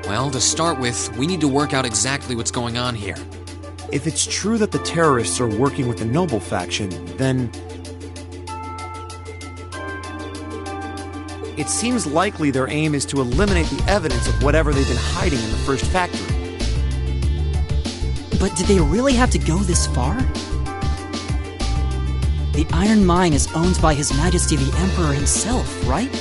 Well, to start with, we need to work out exactly what's going on here. If it's true that the terrorists are working with the Noble faction, then it seems likely their aim is to eliminate the evidence of whatever they've been hiding in the first factory. But did they really have to go this far? The Iron Mine is owned by His Majesty the Emperor himself, right?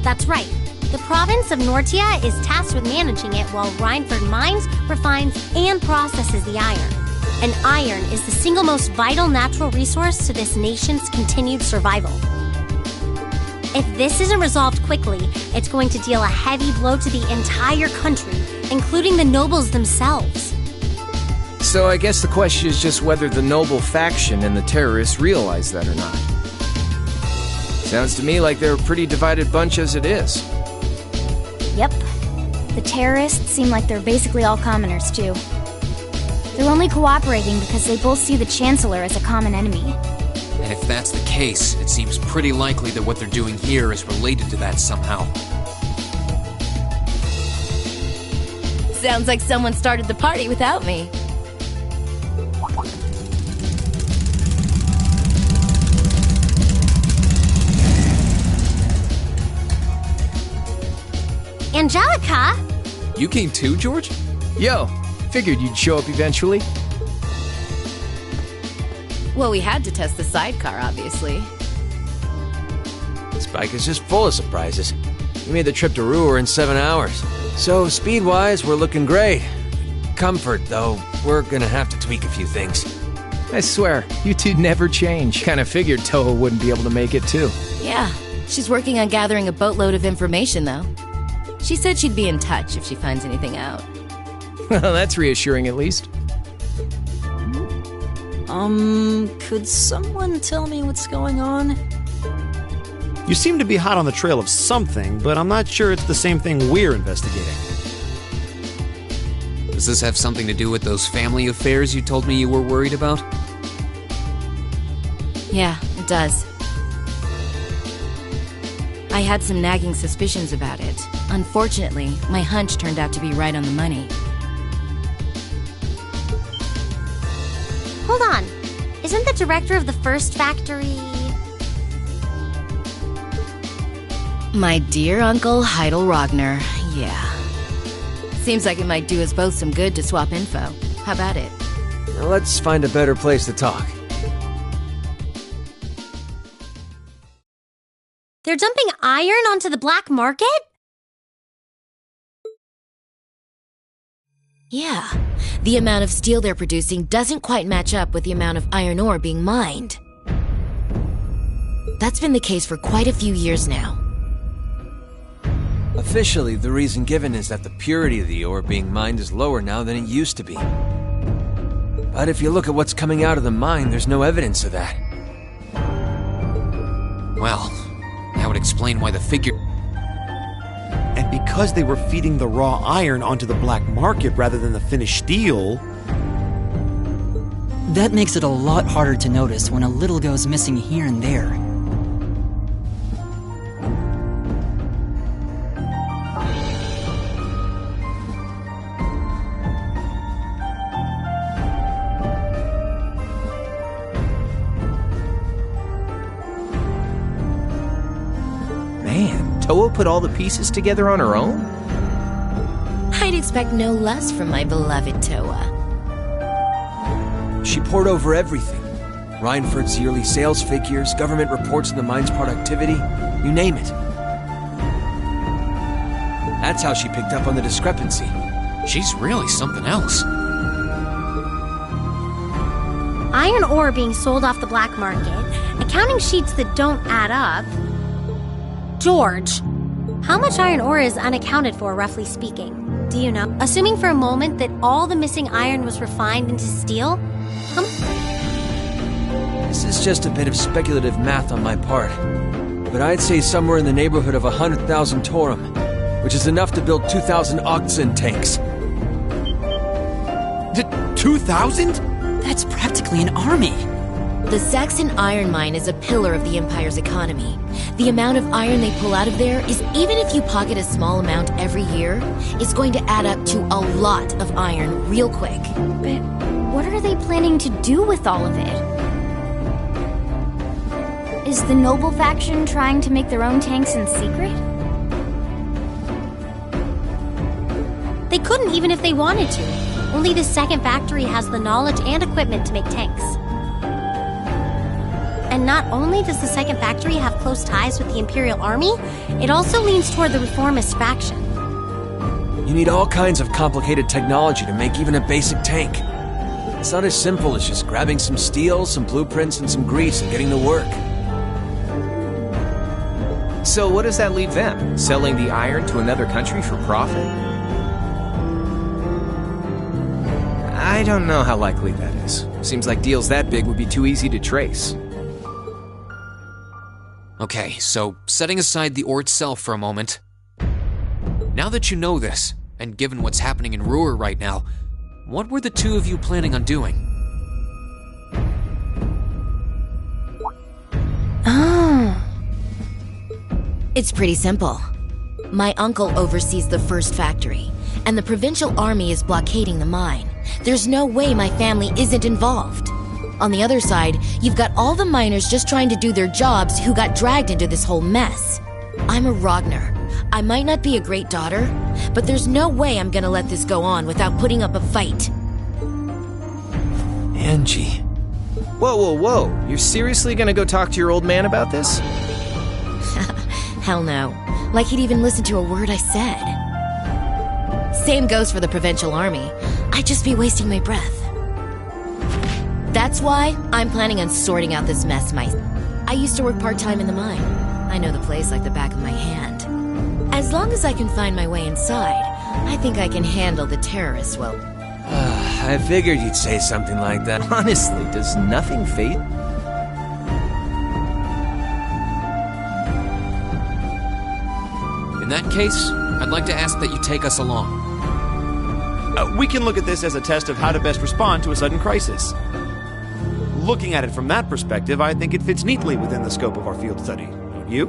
That's right. The province of Nortia is tasked with managing it while Rhineford mines, refines, and processes the iron. And iron is the single most vital natural resource to this nation's continued survival. If this isn't resolved quickly, it's going to deal a heavy blow to the entire country, including the nobles themselves. So I guess the question is just whether the Noble faction and the terrorists realize that or not. Sounds to me like they're a pretty divided bunch as it is. Yep. The terrorists seem like they're basically all commoners, too. They're only cooperating because they both see the Chancellor as a common enemy. And if that's the case, it seems pretty likely that what they're doing here is related to that somehow. Sounds like someone started the party without me. Angelica? You came too, George? Yo, figured you'd show up eventually. Well, we had to test the sidecar, obviously. This bike is just full of surprises. We made the trip to Ruhr in 7 hours. So, speed-wise, we're looking great. Comfort, though, we're gonna have to tweak a few things. I swear, you two never change. Kinda figured Toho wouldn't be able to make it, too. Yeah, she's working on gathering a boatload of information, though. She said she'd be in touch if she finds anything out. Well, that's reassuring at least. Could someone tell me what's going on? You seem to be hot on the trail of something, but I'm not sure it's the same thing we're investigating. Does this have something to do with those family affairs you told me you were worried about? Yeah, it does. I had some nagging suspicions about it. Unfortunately, my hunch turned out to be right on the money. Hold on. Isn't the director of the first factory... My dear Uncle Heidel Rogner, yeah. Seems like it might do us both some good to swap info. How about it? Now let's find a better place to talk. They're dumping iron onto the black market? Yeah. The amount of steel they're producing doesn't quite match up with the amount of iron ore being mined. That's been the case for quite a few years now. Officially, the reason given is that the purity of the ore being mined is lower now than it used to be. But if you look at what's coming out of the mine, there's no evidence of that. Well, that would explain why the figure... And because they were feeding the raw iron onto the black market rather than the finished steel... That makes it a lot harder to notice when a little goes missing here and there. Man, Toho put all the pieces together on her own? I'd expect no less from my beloved Toa. She poured over everything. Rhineford's yearly sales figures, government reports on the mine's productivity, you name it. That's how she picked up on the discrepancy. She's really something else. Iron ore being sold off the black market, accounting sheets that don't add up. George, how much iron ore is unaccounted for, roughly speaking? Do you know? Assuming for a moment that all the missing iron was refined into steel, This is just a bit of speculative math on my part, but I'd say somewhere in the neighborhood of 100,000 Torum, which is enough to build 2,000 oxen tanks. 2,000? That's practically an army. The Saxon iron mine is a pillar of the Empire's economy. The amount of iron they pull out of there is, even if you pocket a small amount every year, is going to add up to a lot of iron real quick. But what are they planning to do with all of it? Is the noble faction trying to make their own tanks in secret? They couldn't even if they wanted to. Only the second factory has the knowledge and equipment to make tanks. And not only does the second factory have close ties with the Imperial Army, it also leans toward the reformist faction. You need all kinds of complicated technology to make even a basic tank. It's not as simple as just grabbing some steel, some blueprints, and some grease and getting to work. So what does that leave them? Selling the iron to another country for profit? I don't know how likely that is. Seems like deals that big would be too easy to trace. Okay, so setting aside the ore itself for a moment. Now that you know this, and given what's happening in Ruhr right now, what were the two of you planning on doing? It's pretty simple. My uncle oversees the first factory, and the provincial army is blockading the mine. There's no way my family isn't involved. On the other side, you've got all the miners just trying to do their jobs who got dragged into this whole mess. I'm a Ragnar. I might not be a great daughter, but there's no way I'm gonna let this go on without putting up a fight. Angie. Whoa, whoa, whoa. You're seriously gonna go talk to your old man about this? Hell no. Like he'd even listen to a word I said. Same goes for the provincial army. I'd just be wasting my breath. That's why I'm planning on sorting out this mess myself. I used to work part-time in the mine. I know the place like the back of my hand. As long as I can find my way inside, I think I can handle the terrorists well. I figured you'd say something like that. Honestly, does nothing fade? In that case, I'd like to ask that you take us along. We can look at this as a test of how to best respond to a sudden crisis. Looking at it from that perspective, I think it fits neatly within the scope of our field study. You?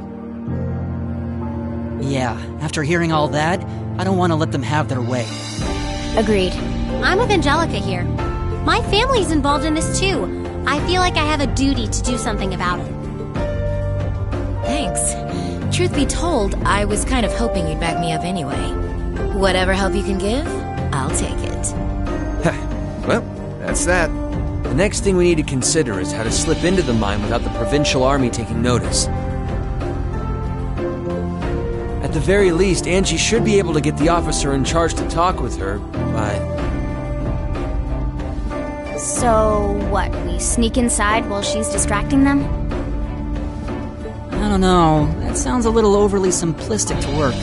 Yeah, after hearing all that, I don't want to let them have their way. Agreed. I'm with Angelica here. My family's involved in this too. I feel like I have a duty to do something about it. Thanks. Truth be told, I was kind of hoping you'd back me up anyway. Whatever help you can give, I'll take it. Well, that's that. The next thing we need to consider is how to slip into the mine without the provincial army taking notice. At the very least, Angie should be able to get the officer in charge to talk with her, but... So, what, we sneak inside while she's distracting them? I don't know. That sounds a little overly simplistic to work.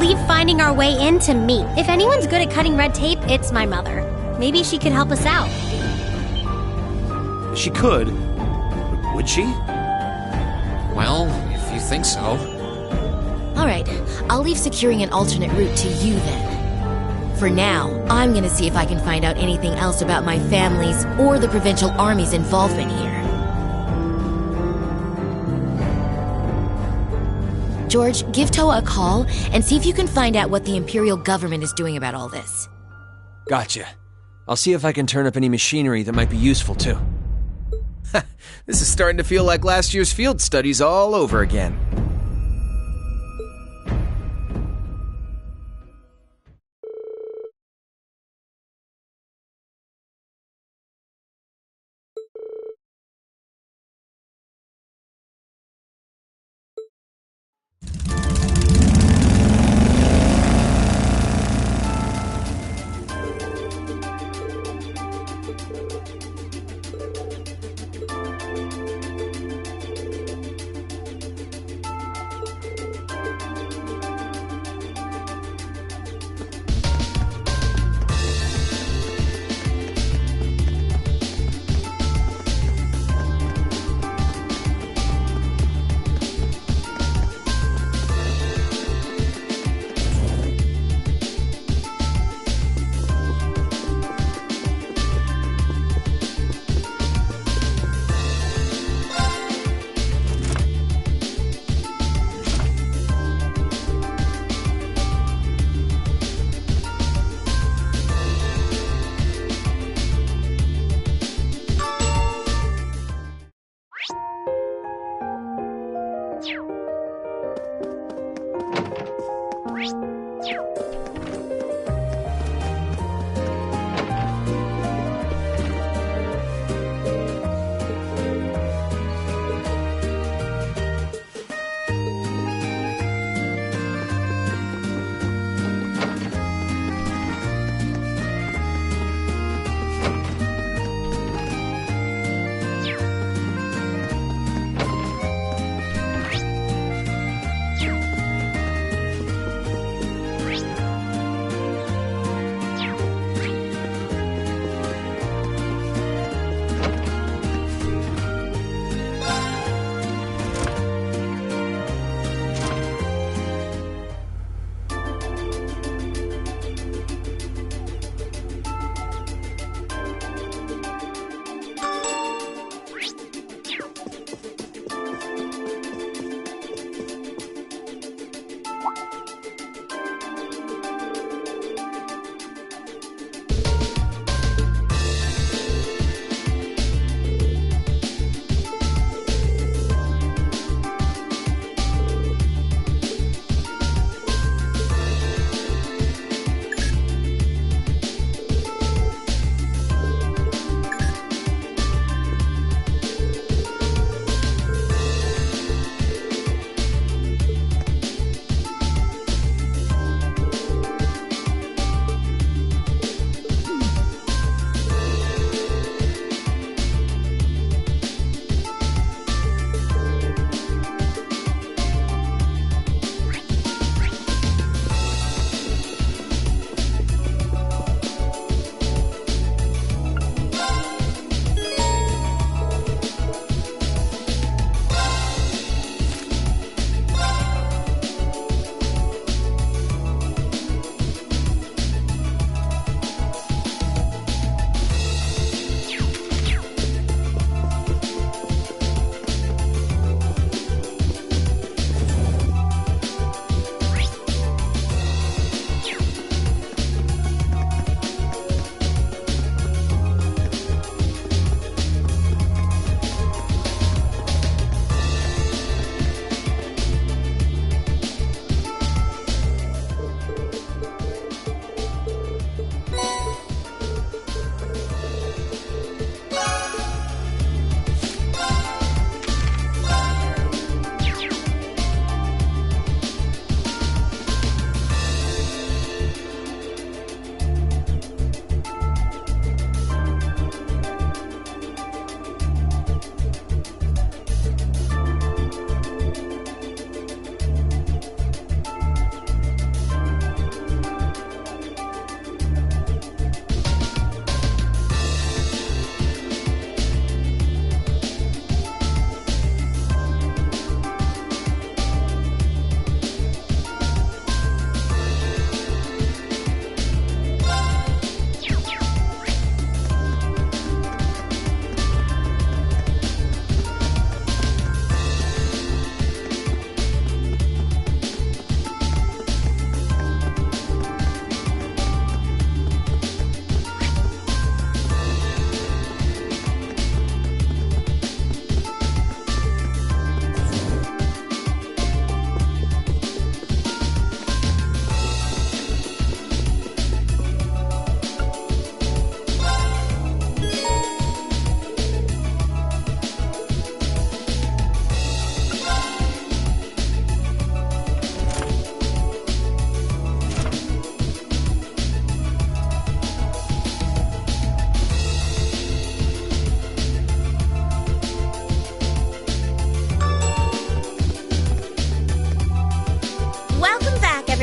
Leave finding our way in to me. If anyone's good at cutting red tape, it's my mother. Maybe she could help us out. She could. But would she? Well, if you think so. Alright, I'll leave securing an alternate route to you then. For now, I'm gonna see if I can find out anything else about my family's or the provincial army's involvement here. George, give Toa a call and see if you can find out what the Imperial government is doing about all this. Gotcha. I'll see if I can turn up any machinery that might be useful too. This is starting to feel like last year's field studies all over again.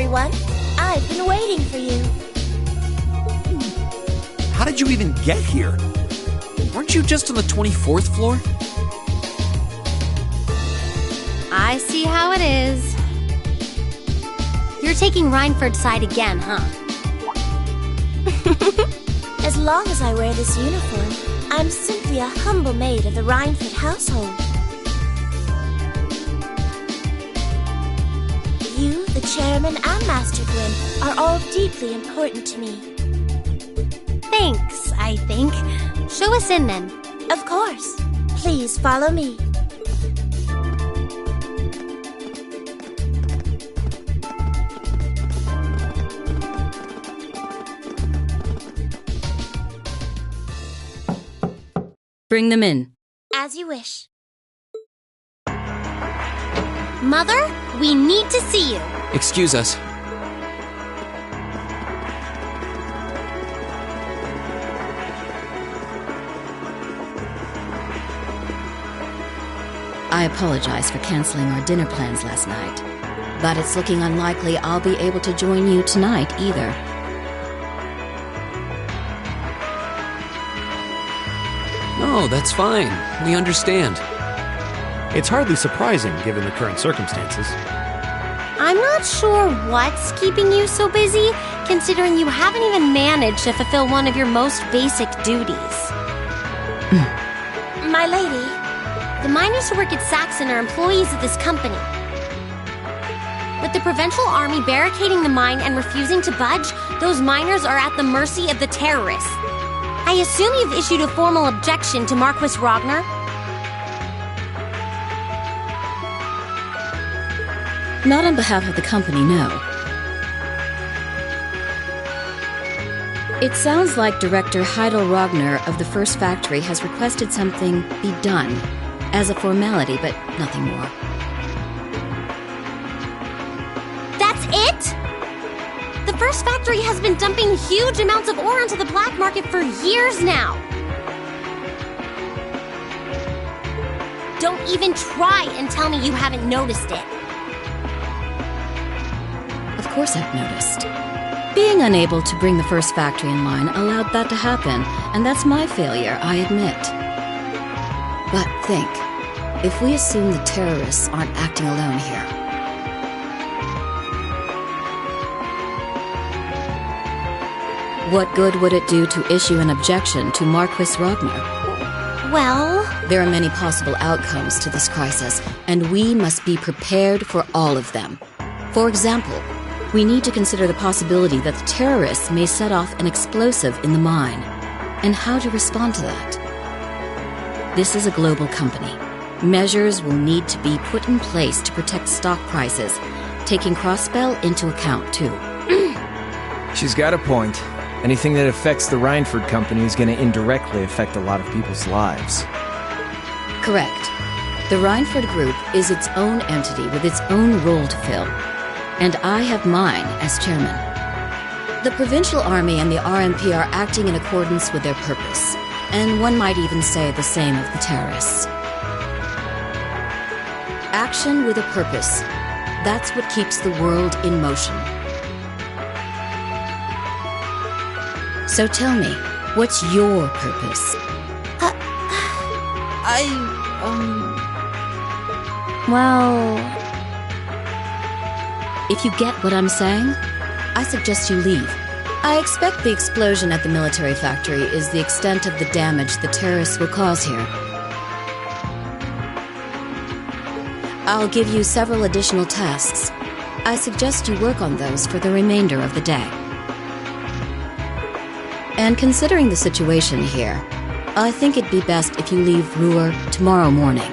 everyone. I've been waiting for you. How did you even get here? Weren't you just on the 24th floor? I see how it is. You're taking Reinford's side again, huh? As long as I wear this uniform, I'm simply a humble maid of the Reinford household. You, the chairman, and Master Gwyn are all deeply important to me. Thanks, I think. Show us in, then. Of course. Please follow me. Bring them in. As you wish. Mother, we need to see you. Excuse us. I apologize for canceling our dinner plans last night, but it's looking unlikely I'll be able to join you tonight either. No, that's fine. We understand. It's hardly surprising given the current circumstances. I'm not sure what's keeping you so busy, considering you haven't even managed to fulfill one of your most basic duties. My lady. The miners who work at Saxon are employees of this company. With the Provincial Army barricading the mine and refusing to budge, those miners are at the mercy of the terrorists. I assume you've issued a formal objection to Marquis Ragnar? Not on behalf of the company, no. It sounds like Director Heidel Ragnar of the First Factory has requested something be done, as a formality, but nothing more. That's it? The First Factory has been dumping huge amounts of ore onto the black market for years now. Don't even try and tell me you haven't noticed it. Of course I've noticed. Being unable to bring the First Factory in line allowed that to happen, and that's my failure, I admit. But think, if we assume the terrorists aren't acting alone here, what good would it do to issue an objection to Marquis Ragnar? Well, there are many possible outcomes to this crisis, and we must be prepared for all of them. For example, we need to consider the possibility that the terrorists may set off an explosive in the mine, and how to respond to that. This is a global company. Measures will need to be put in place to protect stock prices, taking cross-spell into account, too. She's got a point. Anything that affects the Reinford company is going to indirectly affect a lot of people's lives. Correct. The Reinford Group is its own entity with its own role to fill, and I have mine as chairman. The Provincial Army and the RMP are acting in accordance with their purpose, and one might even say the same of the terrorists. Action with a purpose. That's what keeps the world in motion. So tell me, what's your purpose? Well... If you get what I'm saying, I suggest you leave. I expect the explosion at the military factory is the extent of the damage the terrorists will cause here. I'll give you several additional tasks. I suggest you work on those for the remainder of the day. And considering the situation here, I think it'd be best if you leave Ruhr tomorrow morning.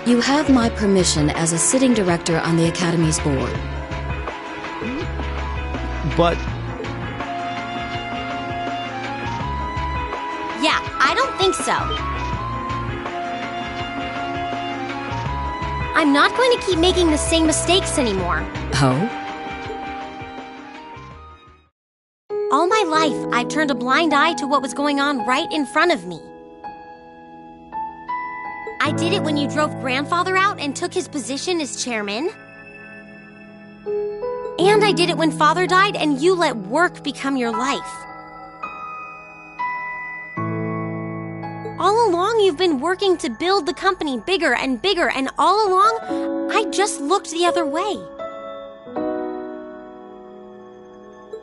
You have my permission as a sitting director on the Academy's board. But yeah, I don't think so. I'm not going to keep making the same mistakes anymore. Oh? All my life, I've turned a blind eye to what was going on right in front of me. I did it when you drove Grandfather out and took his position as chairman. And I did it when Father died, and you let work become your life. All along, you've been working to build the company bigger and bigger, and all along, I just looked the other way.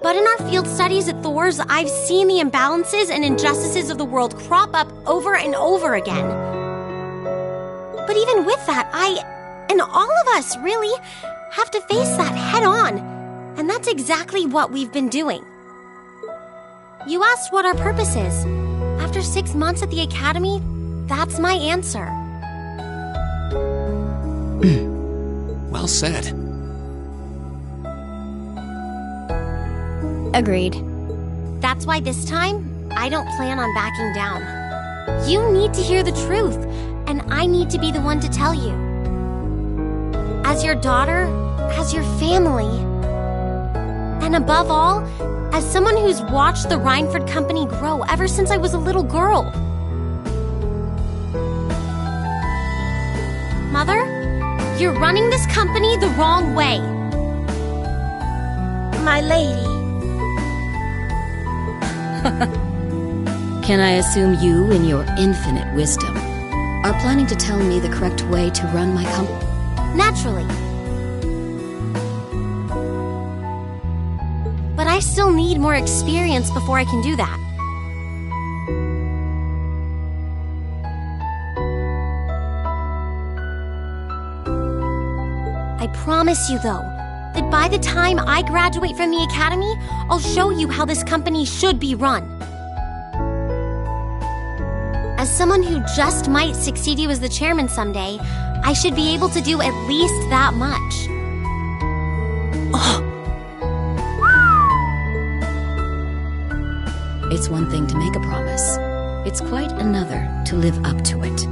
But in our field studies at Thor's, I've seen the imbalances and injustices of the world crop up over and over again. But even with that, and all of us, really, have to face that head on. And that's exactly what we've been doing. You asked what our purpose is. After 6 months at the academy, that's my answer. Well said. Agreed. That's why this time, I don't plan on backing down. You need to hear the truth, and I need to be the one to tell you. As your daughter, as your family, and above all, as someone who's watched the Rhineford Company grow ever since I was a little girl. Mother, you're running this company the wrong way. My lady. Can I assume you, in your infinite wisdom, are planning to tell me the correct way to run my company? Naturally. But I still need more experience before I can do that. I promise you, though, that by the time I graduate from the academy, I'll show you how this company should be run. As someone who just might succeed you as the chairman someday, I should be able to do at least that much. Oh. It's one thing to make a promise. It's quite another to live up to it.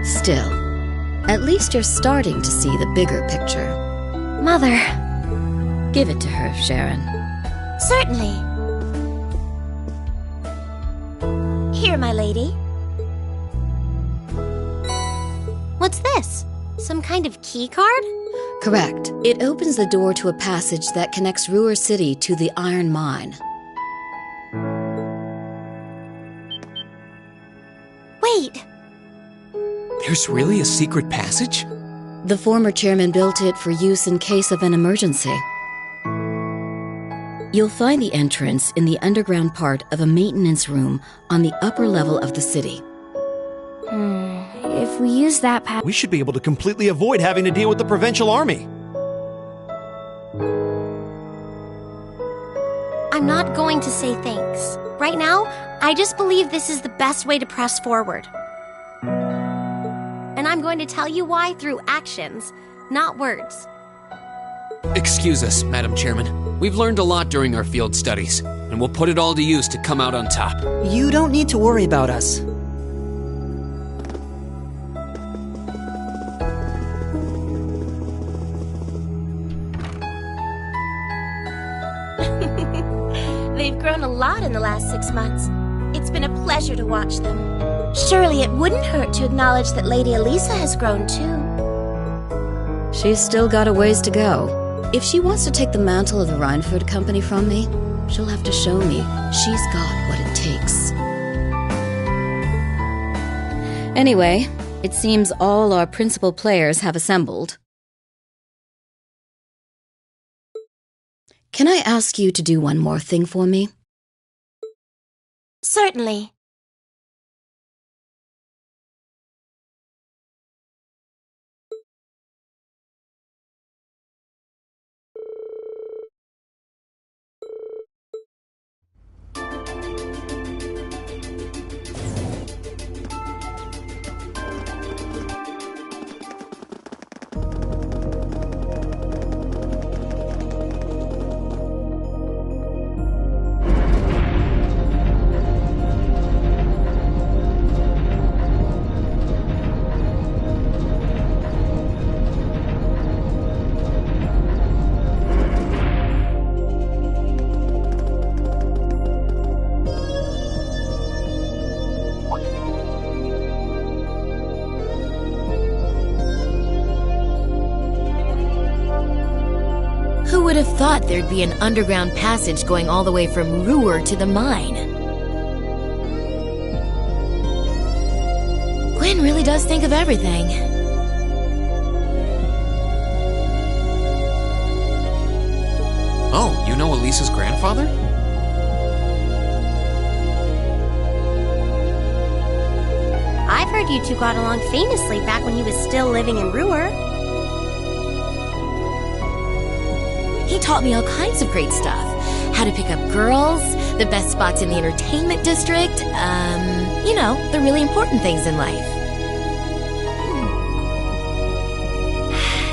Still, at least you're starting to see the bigger picture. Mother. Give it to her, Sharon. Certainly. Here, my lady. What's this? Some kind of key card? Correct. It opens the door to a passage that connects Ruhr City to the iron mine. right! There's really a secret passage? The former chairman built it for use in case of an emergency. You'll find the entrance in the underground part of a maintenance room on the upper level of the city. If we use that path, We should be able to completely avoid having to deal with the Provincial Army. I'm not going to say thanks. Right now, I just believe this is the best way to press forward. And I'm going to tell you why through actions, not words. Excuse us, Madam Chairman. We've learned a lot during our field studies, and we'll put it all to use to come out on top. You don't need to worry about us. They've grown a lot in the last 6 months. It's been a pleasure to watch them. Surely it wouldn't hurt to acknowledge that Lady Elisa has grown too. She's still got a ways to go. If she wants to take the mantle of the Rhineford Company from me, she'll have to show me she's got what it takes. Anyway, it seems all our principal players have assembled. Can I ask you to do one more thing for me? Certainly. Who would have thought there'd be an underground passage going all the way from Ruhr to the mine? Gwen really does think of everything. Oh, you know Elisa's grandfather? I've heard you two got along famously back when he was still living in Ruhr. He taught me all kinds of great stuff. How to pick up girls, the best spots in the entertainment district, you know, the really important things in life.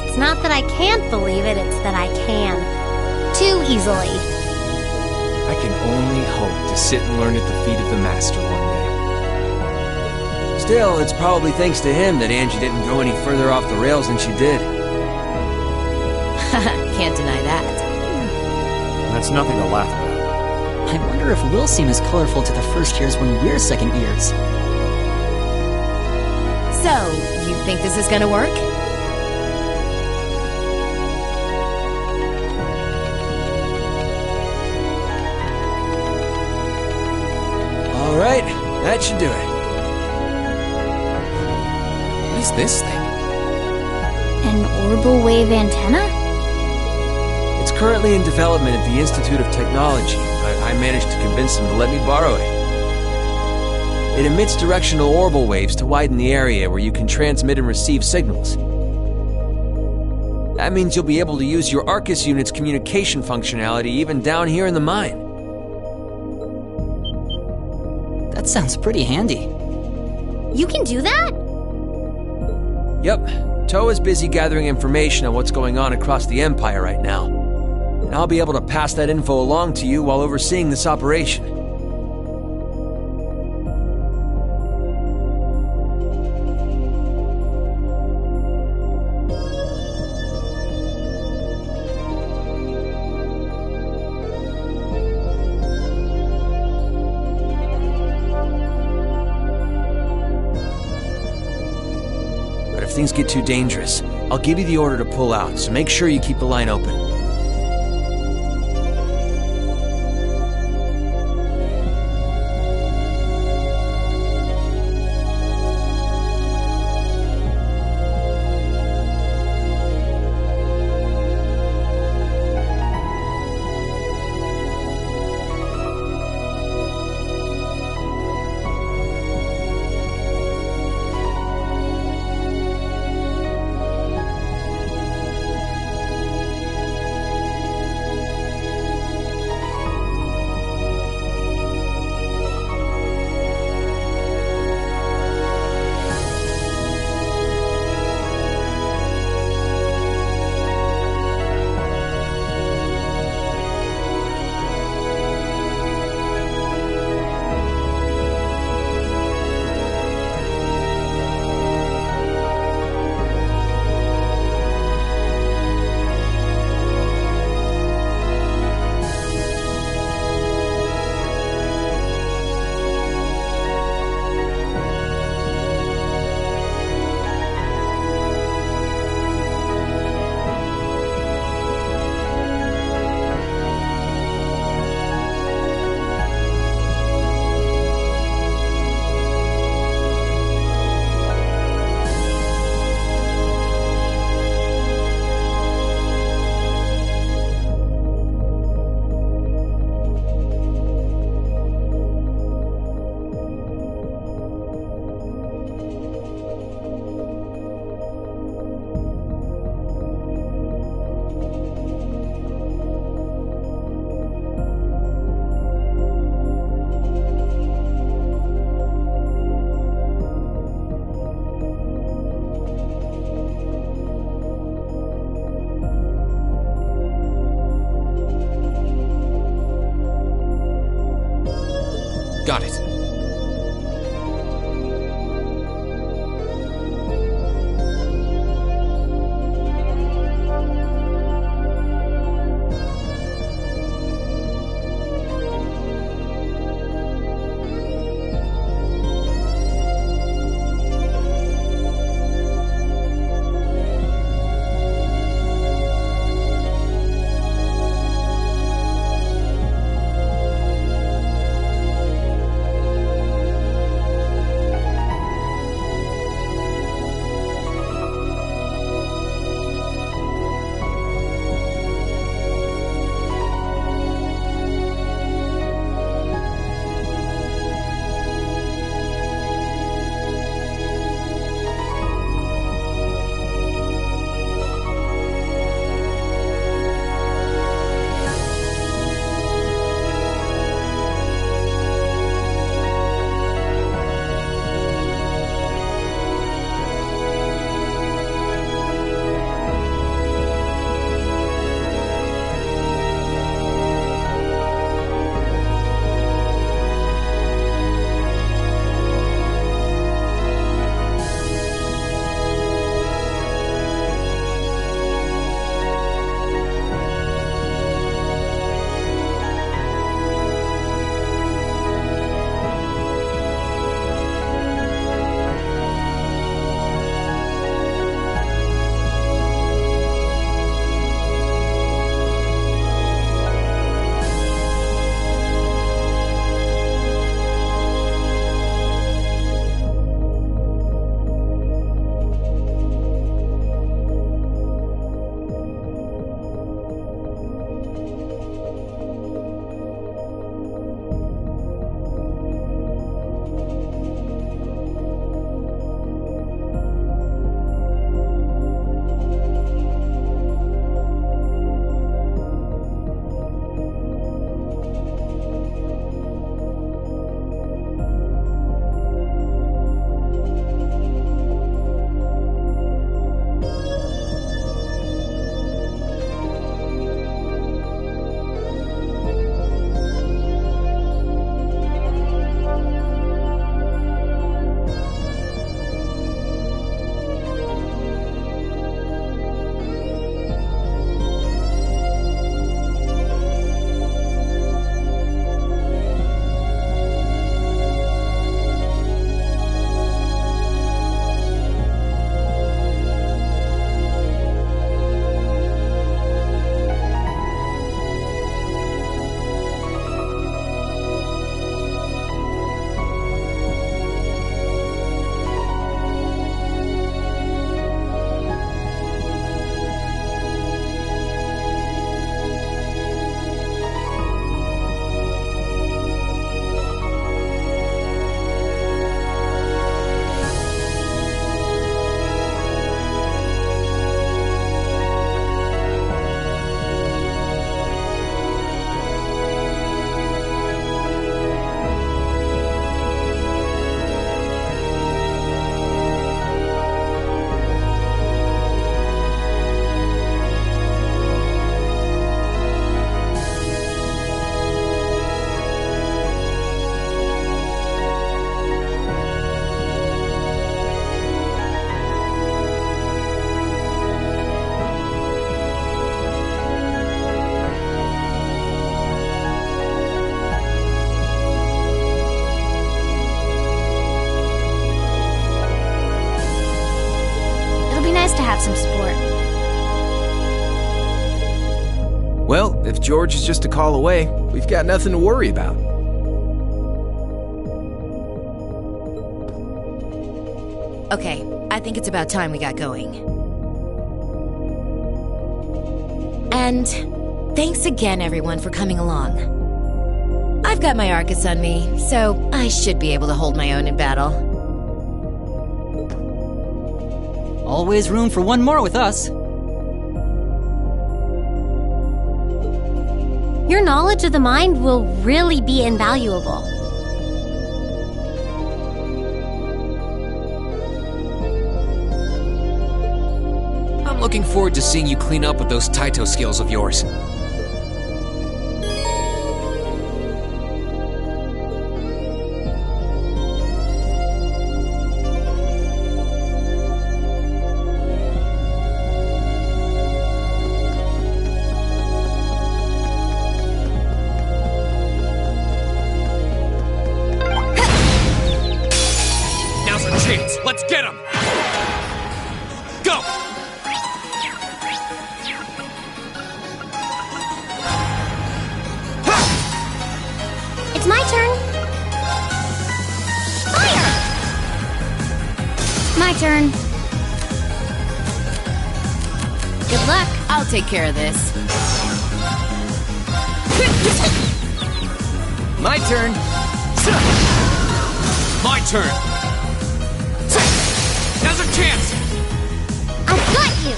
It's not that I can't believe it, it's that I can. Too easily. I can only hope to sit and learn at the feet of the Master one day. Still, it's probably thanks to him that Angie didn't go any further off the rails than she did. Can't deny that. That's nothing to laugh about. I wonder if we'll seem as colorful to the first years when we're second years. So, you think this is gonna work? All right, that should do it. What is this thing? an orbital wave antenna? It's currently in development at the Institute of Technology. I managed to convince them to let me borrow it. It emits directional orbital waves to widen the area where you can transmit and receive signals. That means you'll be able to use your Arcus unit's communication functionality even down here in the mine. That sounds pretty handy. You can do that? Yep, Toe is busy gathering information on what's going on across the Empire right now. And I'll be able to pass that info along to you while overseeing this operation. But if things get too dangerous, I'll give you the order to pull out, so make sure you keep the line open. Got it. have some support. Well, if George is just a call away, we've got nothing to worry about. Okay, I think it's about time we got going. And thanks again, everyone, for coming along. I've got my Arcus on me, so I should be able to hold my own in battle. Always room for one more with us. Your knowledge of the mind will really be invaluable. I'm looking forward to seeing you clean up with those Taito skills of yours. turn. Good luck. I'll take care of this. My turn. My turn. Now's our chance. I've got you!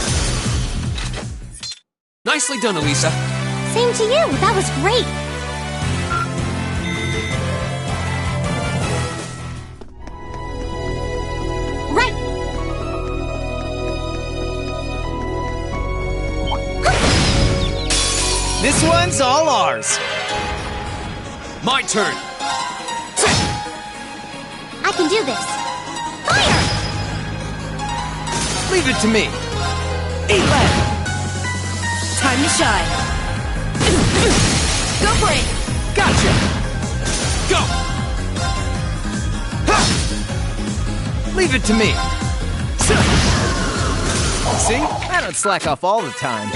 Nicely done, Elisa. Same to you. That was great. Right. This one's all ours. My turn. I can do this. Fire! Leave it to me. Eat lead. Time to shine. Go for it! Gotcha. Go! Ha! Leave it to me. See? I don't slack off all the time.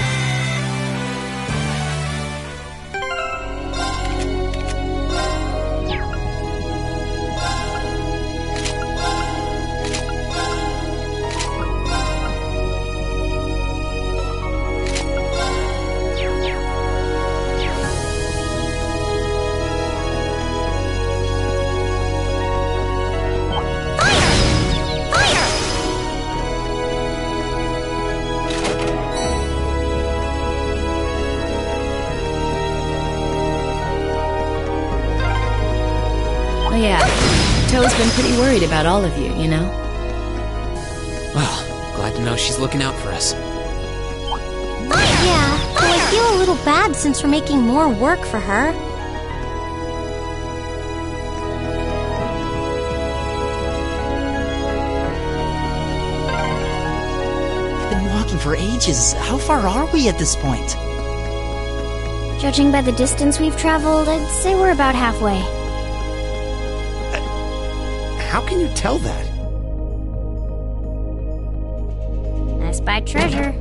Oh yeah, Toe's been pretty worried about all of you, you know? Well, glad to know she's looking out for us. Yeah, though I feel a little bad since we're making more work for her. We've been walking for ages. How far are we at this point? Judging by the distance we've traveled, I'd say we're about halfway. How can you tell that? I spy treasure.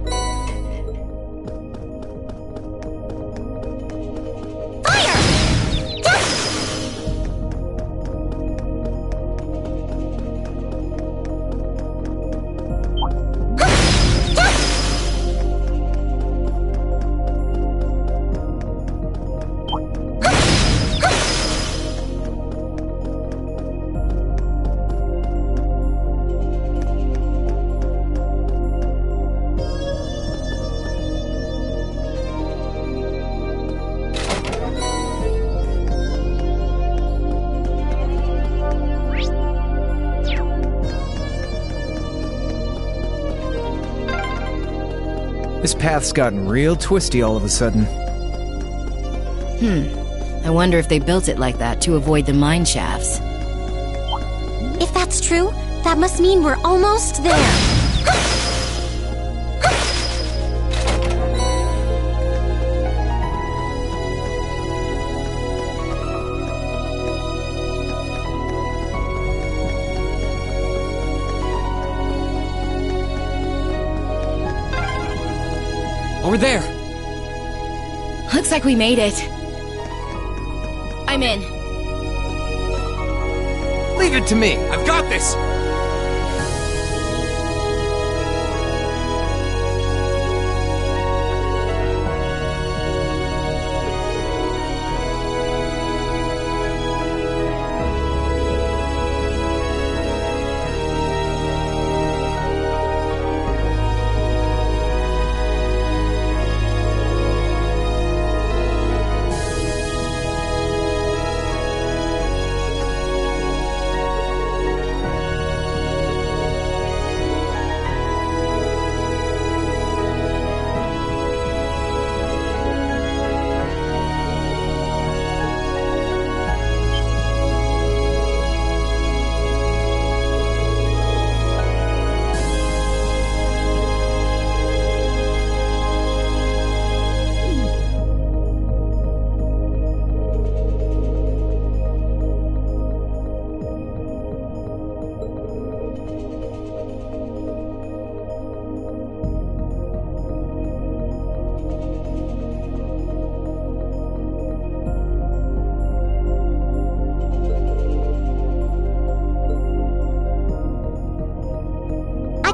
This path's gotten real twisty all of a sudden. I wonder if they built it like that to avoid the mine shafts. If that's true, that must mean we're almost there. Over there. Looks like we made it. I'm in. Leave it to me. I've got this.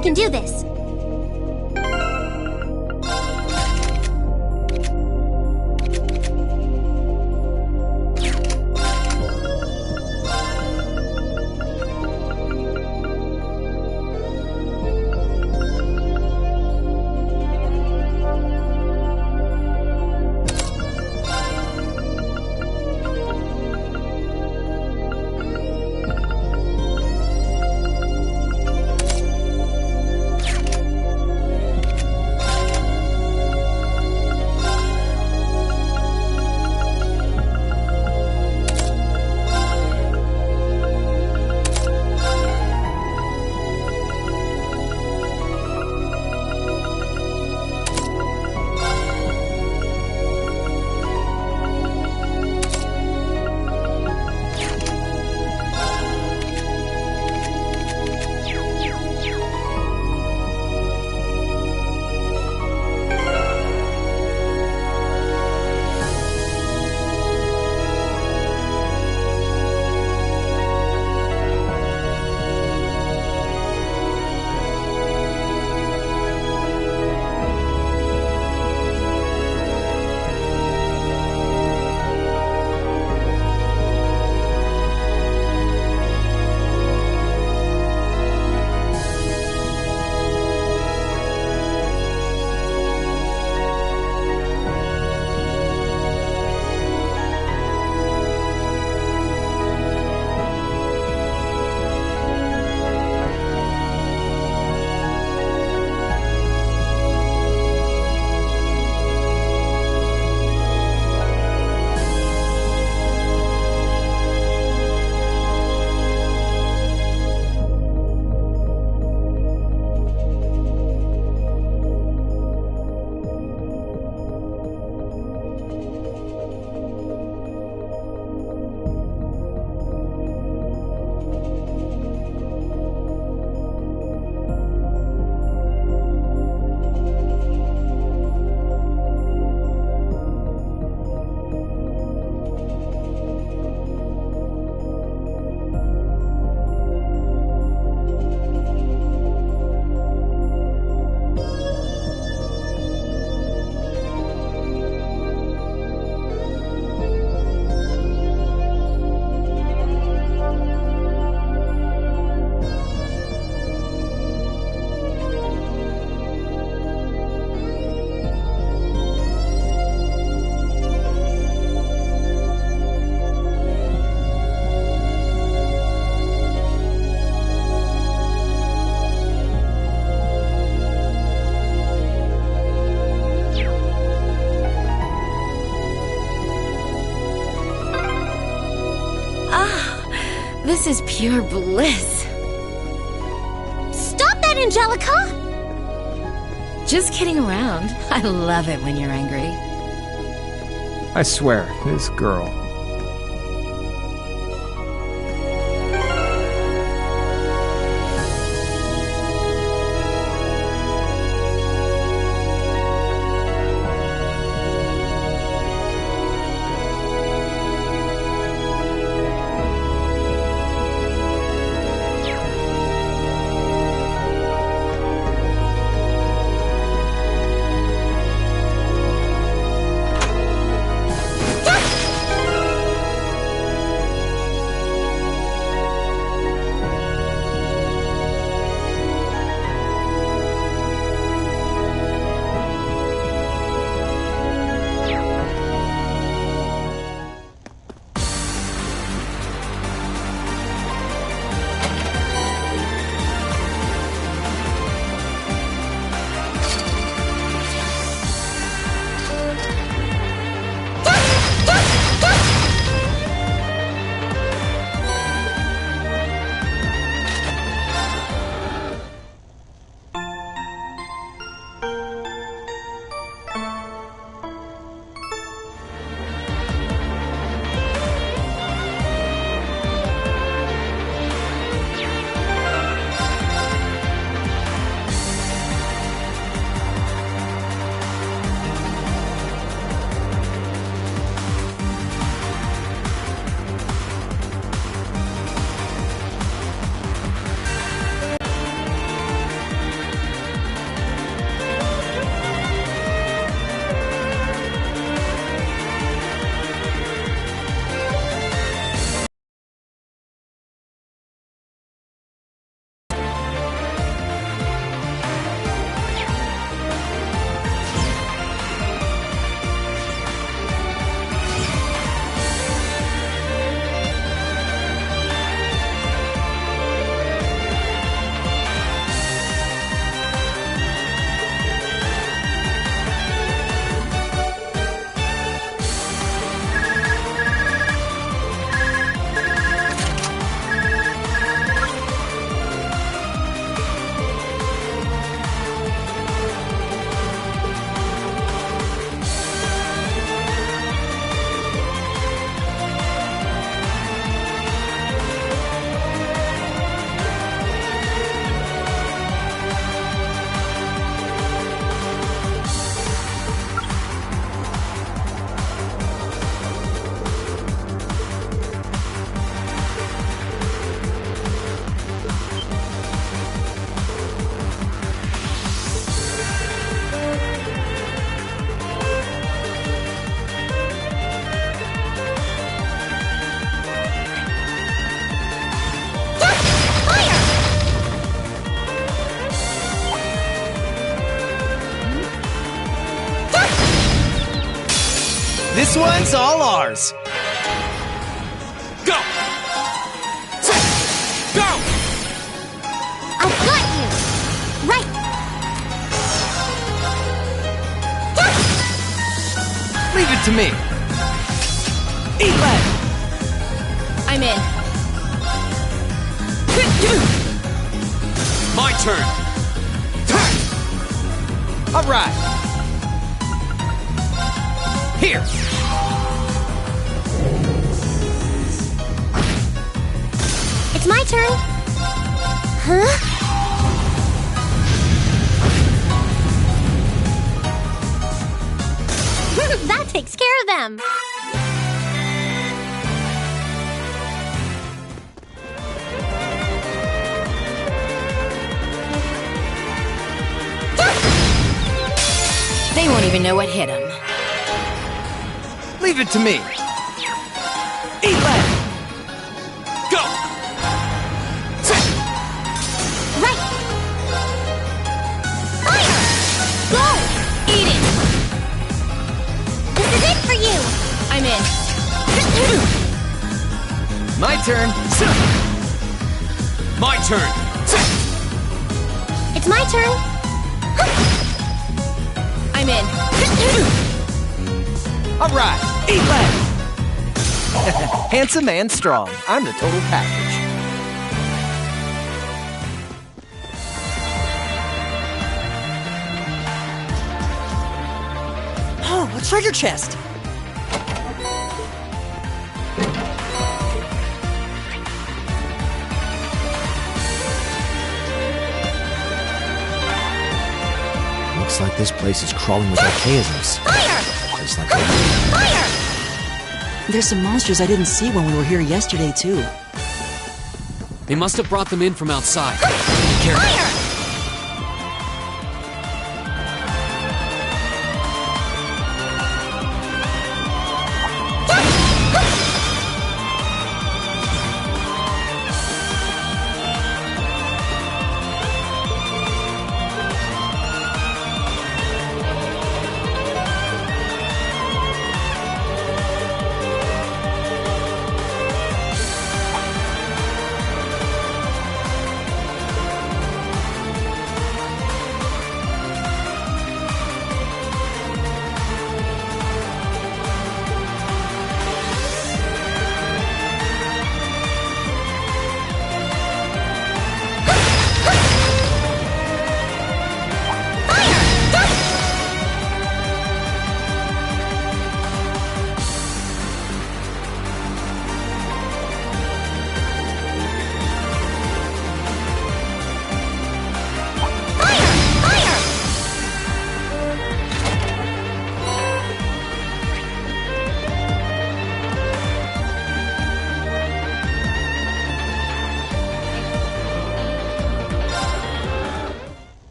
can do this. This is pure bliss. Stop that, Angelica! Just kidding around. I love it when you're angry. I swear, this girl. one's all ours. Go! Go! I've got you! Right! Leave it to me. Eat lead. I'm in. My turn. All right. Here. It's my turn! Huh? That takes care of them! They won't even know what hit them. Leave it to me. Eat lead. Go! Right! Fire! Go! Eat it! This is it for you! I'm in. My turn. My turn. It's my turn! I'm in. All right. Eat lead. Handsome and strong. I'm the total package. Oh, a treasure chest! Looks like this place is crawling with archaisms. Fire! Just like Fire! There's some monsters I didn't see when we were here yesterday, too. They must have brought them in from outside. Be careful. Fire!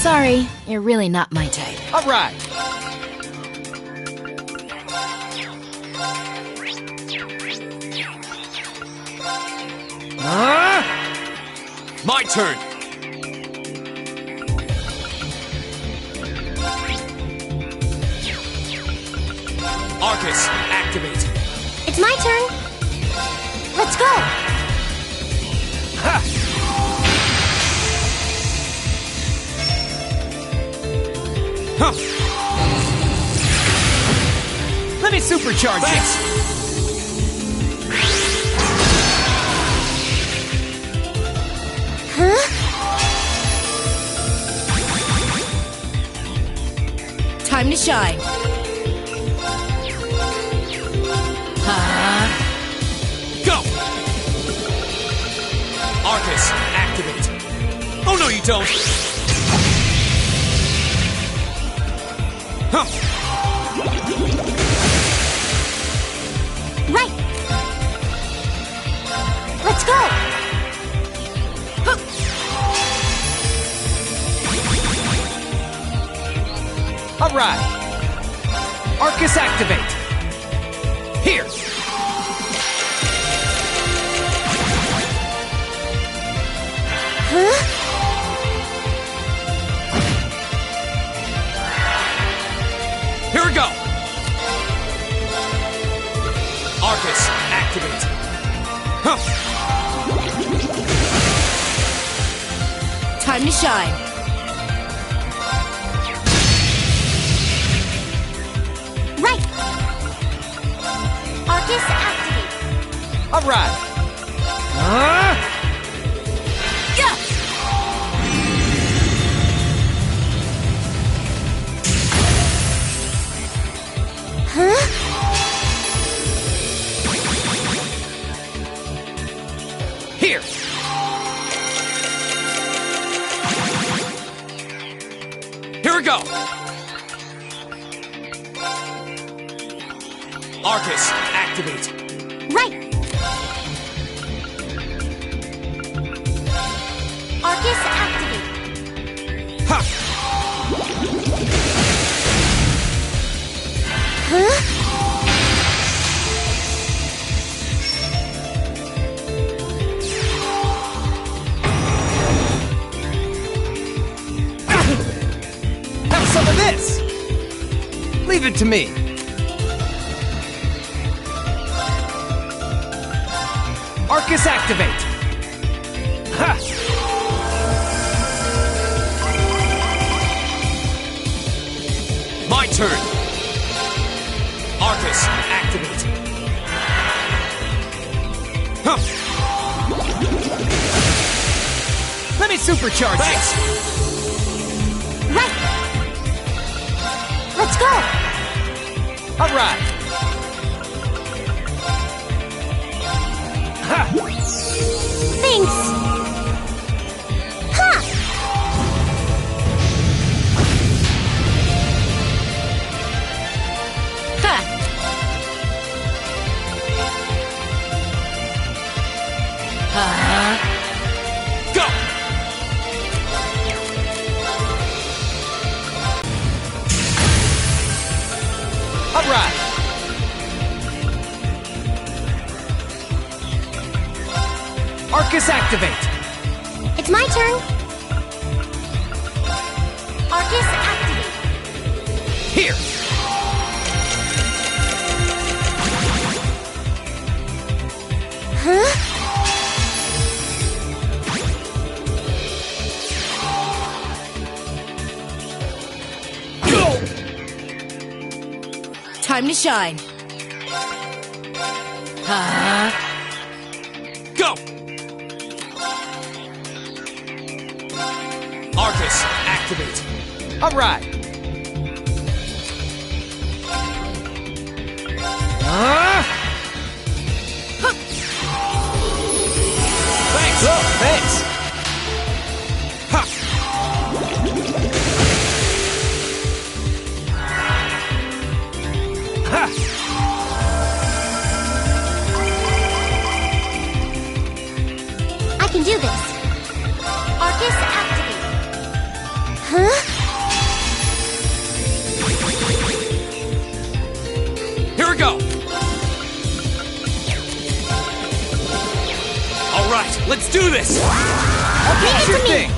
Sorry, you're really not my type. All right. My turn. Arcus, activate. It's my turn! Let's go! Ha! Huh. Let me supercharge Thanks. Huh? Time to shine. Go! Arcus, activate. Oh, no, you don't. Right! Let's go! Alright! Arcus activate! Here! Huh? Here we go! Arcus, activate! Huh. Time to shine. Right! Arcus activate! Alright! Yeah! Huh? Here! Here we go! Arcus, activate! Right! Arcus activate! Ha! Huh? Have some of this! Leave it to me! Arcus activate! Ha! My turn! Arcus, activate! Huh. Let me supercharge Thanks! Right! Let's go! it! Alright! Ha! Thanks! Ha! Ha! Go! Alright! Arcus activate! It's my turn! Arcus activate! Here! Huh? Time to shine. Go! Arcus, activate! Alright! Thanks! Oh, thanks! Ha! Ha! I can do this! Arcus activate! Huh? Here we go! Alright, let's do this! That's your thing!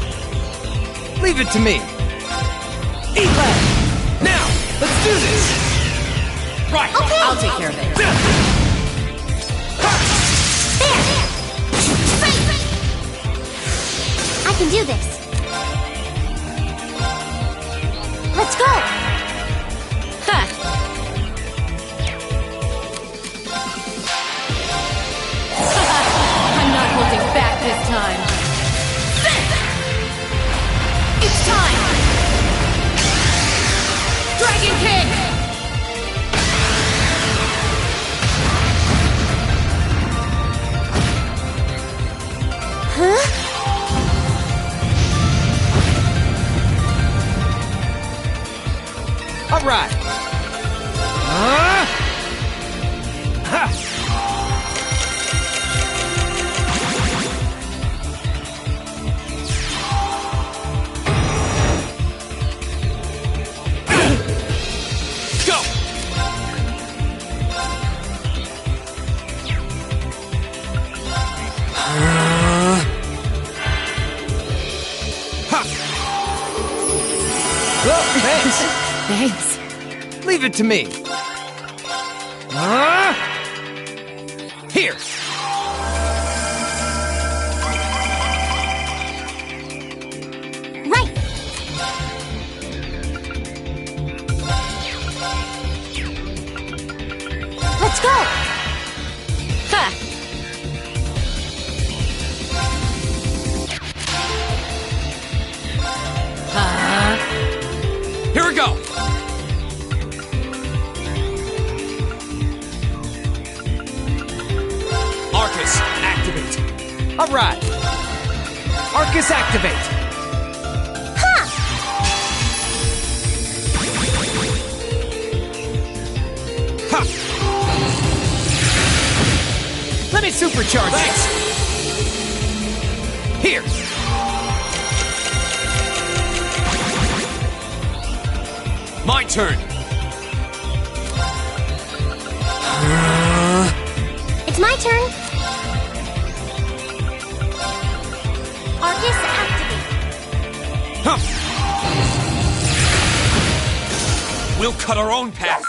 Leave it to me! Eat that! Now, let's do this! Right! Okay! I'll take care of it. There! I can do this! Let's go! Ha! I'm not holding back this time. It's time! Dragon King! Huh? All right. Thanks. Leave it to me. Here. Right. Let's go. Ha! Here we go! Arcus, activate. All right. Arcus, activate. Ha! Let me supercharge Thanks. it. Here. My turn. It's my turn. Arcus activate. Huh. We'll cut our own path.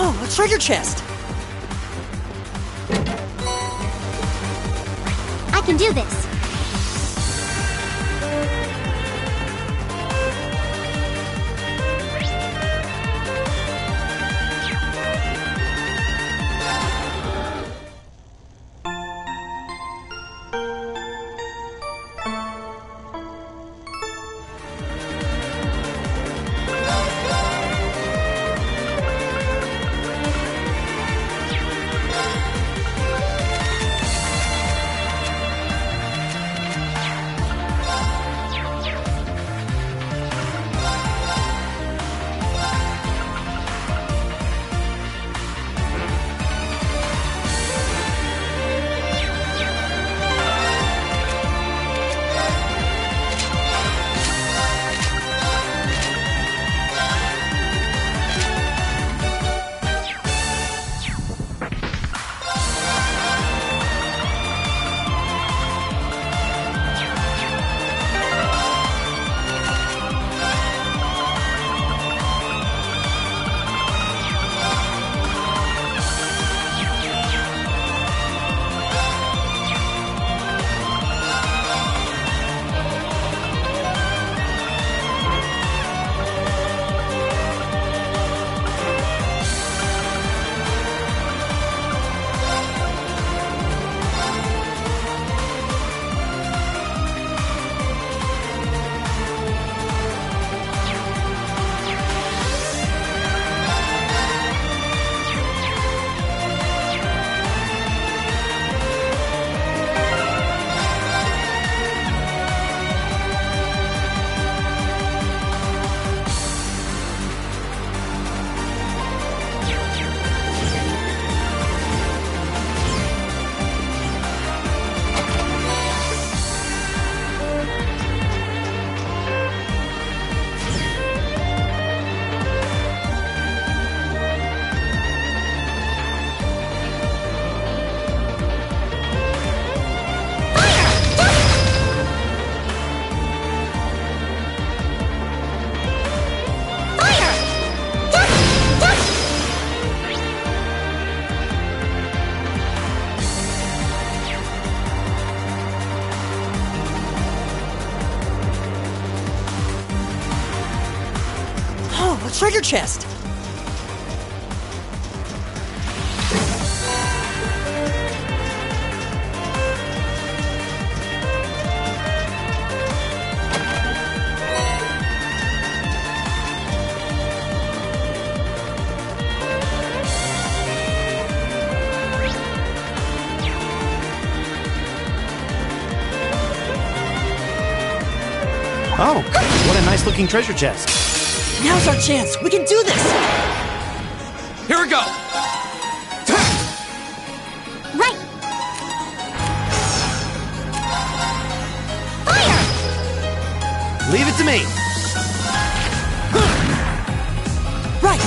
Oh, a treasure chest! I can do this. a treasure chest! Oh, what a nice looking treasure chest. Now's our chance! We can do this! Here we go! Right! Fire! Leave it to me. Right!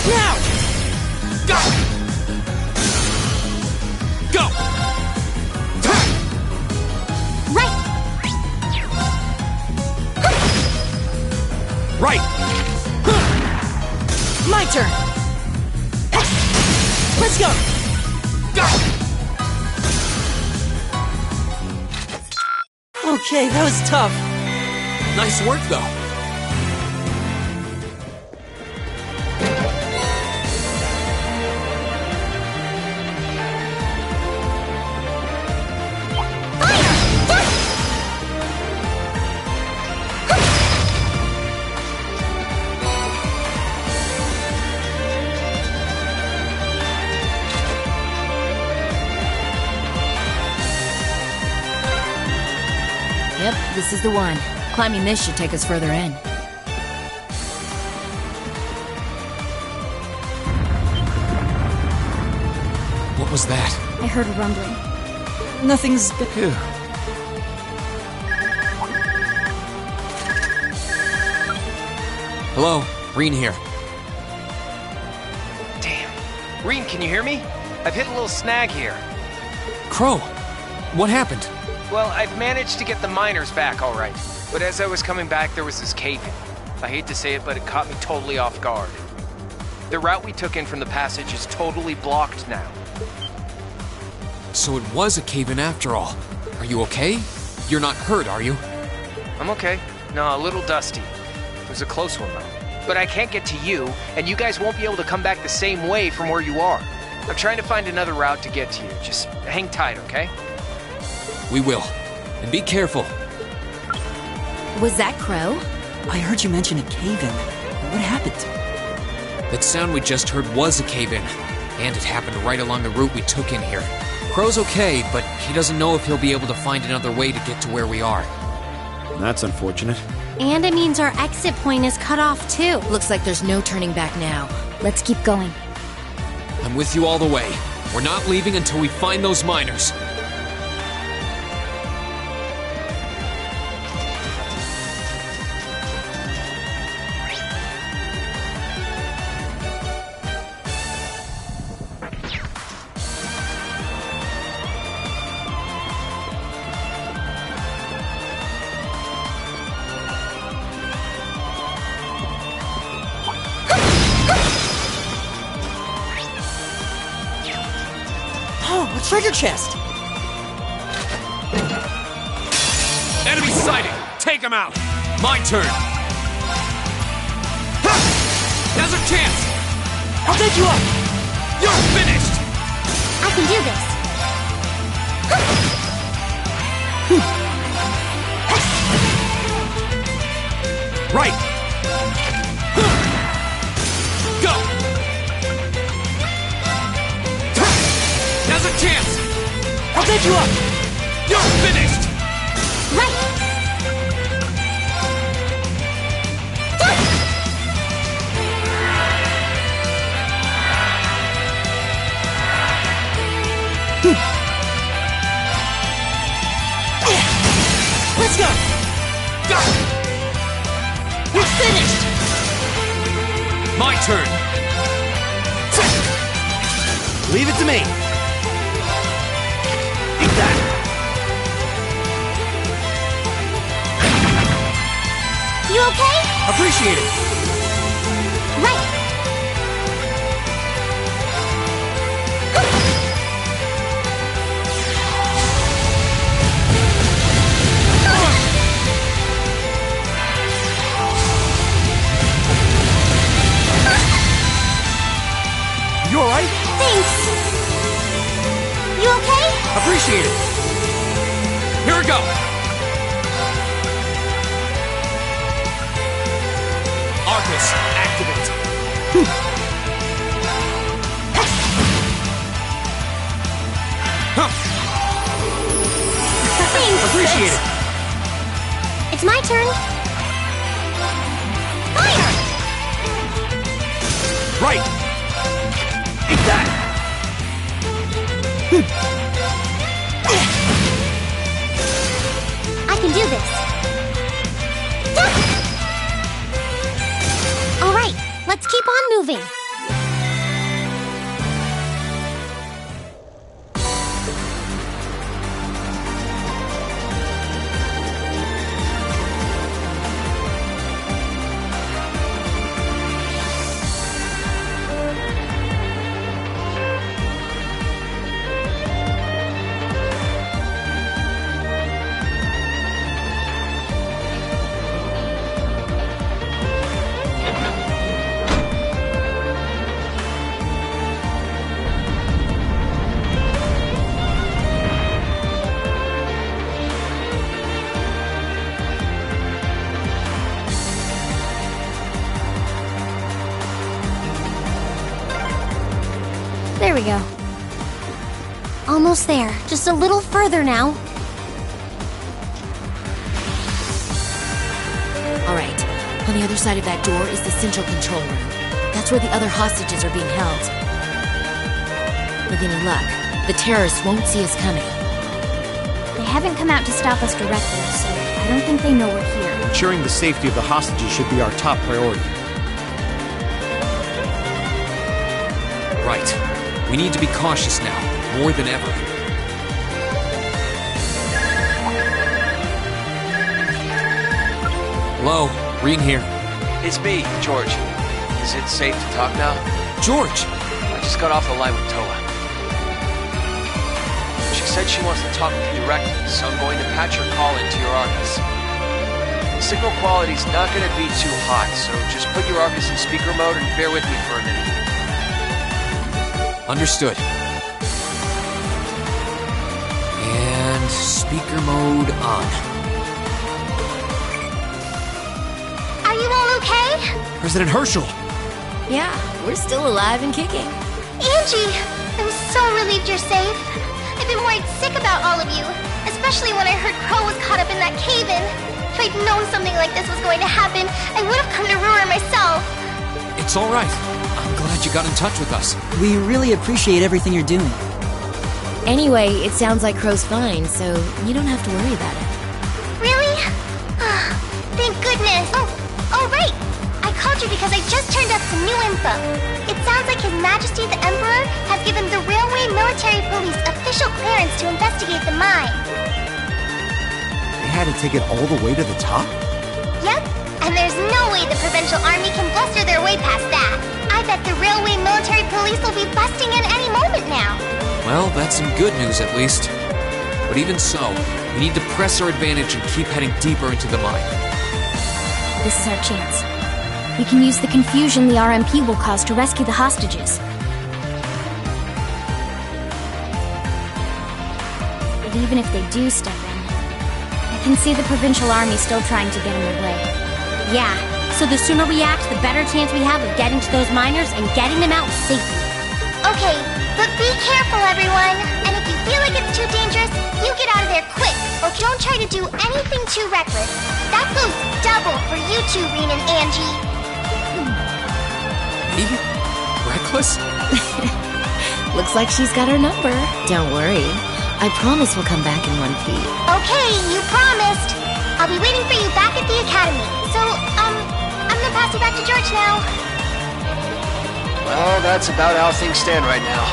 Now! Go! Go! Right! Right. My turn! Let's go! Go! Okay, that was tough. Nice work, though. Yep, this is the one. Climbing this should take us further in. What was that? I heard a rumbling. Nothing's... Phew. Hello, Reen here. Damn. Reen, can you hear me? I've hit a little snag here. Crow, what happened? Well, I've managed to get the miners back all right. But as I was coming back, there was this cave-in. I hate to say it, but it caught me totally off guard. The route we took in from the passage is totally blocked now. So it was a cave-in after all. Are you okay? You're not hurt, are you? I'm okay. No, a little dusty. It was a close one, though. But I can't get to you, and you guys won't be able to come back the same way from where you are. I'm trying to find another route to get to you. Just hang tight, okay? We will. And be careful. Was that Crow? I heard you mention a cave-in. What happened? That sound we just heard was a cave-in. And it happened right along the route we took in here. Crow's okay, but he doesn't know if he'll be able to find another way to get to where we are. That's unfortunate. And it means our exit point is cut off, too. Looks like there's no turning back now. Let's keep going. I'm with you all the way. We're not leaving until we find those miners. Oh, a treasure chest! Enemy sighted! Take him out! My turn! Ha! Now's our chance! I'll take you up! You're finished! I can do this. Right. Go! Now's a chance! I'll take you up! You're finished! Right. Let's go! Go! We're finished! My turn! Leave it to me. Eat that. You okay? Appreciate it! Right. Virgo! Arcus, activate. Appreciate it. It's my turn. Fire! Right! Eat that! I can do this. All right, let's keep on moving. There we go. Almost there. Just a little further now. All right. On the other side of that door is the central control room. That's where the other hostages are being held. With any luck, the terrorists won't see us coming. They haven't come out to stop us directly, so I don't think they know we're here. Ensuring the safety of the hostages should be our top priority. Right. We need to be cautious now, more than ever. Hello, Reen here. It's me, George. Is it safe to talk now? George! I just got off the line with Toa. She said she wants to talk with you directly, so I'm going to patch her call into your Arcus. The signal quality's not going to be too hot, so just put your Arcus in speaker mode and bear with me for a minute. Understood. And speaker mode on. Are you all okay? President Herschel! Yeah, we're still alive and kicking. Angie! I'm so relieved you're safe. I've been worried sick about all of you, especially when I heard Crow was caught up in that cave-in. If I'd known something like this was going to happen, I would have come to Ruhr myself. It's all right. I'm glad you got in touch with us. We really appreciate everything you're doing. Anyway, it sounds like Crow's fine, so you don't have to worry about it. Really? Thank goodness. Oh, right. I called you because I just turned up some new info. It sounds like His Majesty the Emperor has given the Railway Military Police official clearance to investigate the mine. They had to take it all the way to the top? Yep, and there's no way the Provincial Army can bluster their way past that. I bet the Railway Military Police will be busting in any moment now. Well, that's some good news at least. But even so, we need to press our advantage and keep heading deeper into the mine. This is our chance. We can use the confusion the RMP will cause to rescue the hostages. But even if they do step in, I can see the Provincial Army still trying to get in their way. Yeah, so the sooner we act, the better chance we have of getting to those miners and getting them out safely. Okay, but be careful, everyone. And if you feel like it's too dangerous, you get out of there quick, or don't try to do anything too reckless. That goes double for you two, Reen and Angie. Me? Reckless? Looks like she's got our number. Don't worry. I promise we'll come back in one piece. Okay, you promised. I'll be waiting for you back at the academy. So, I'm gonna pass you back to George now. Well, that's about how things stand right now.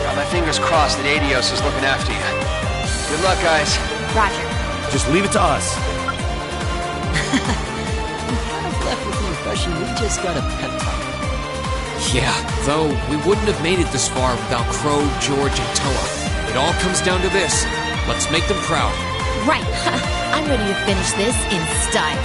Got my fingers crossed that Adios is looking after you. Good luck, guys. Roger. Just leave it to us. I'm kind of left with the impression we just got a pep talk. Yeah, though we wouldn't have made it this far without Crow, George, and Toa. It all comes down to this. Let's make them proud. Right. I'm ready to finish this in style.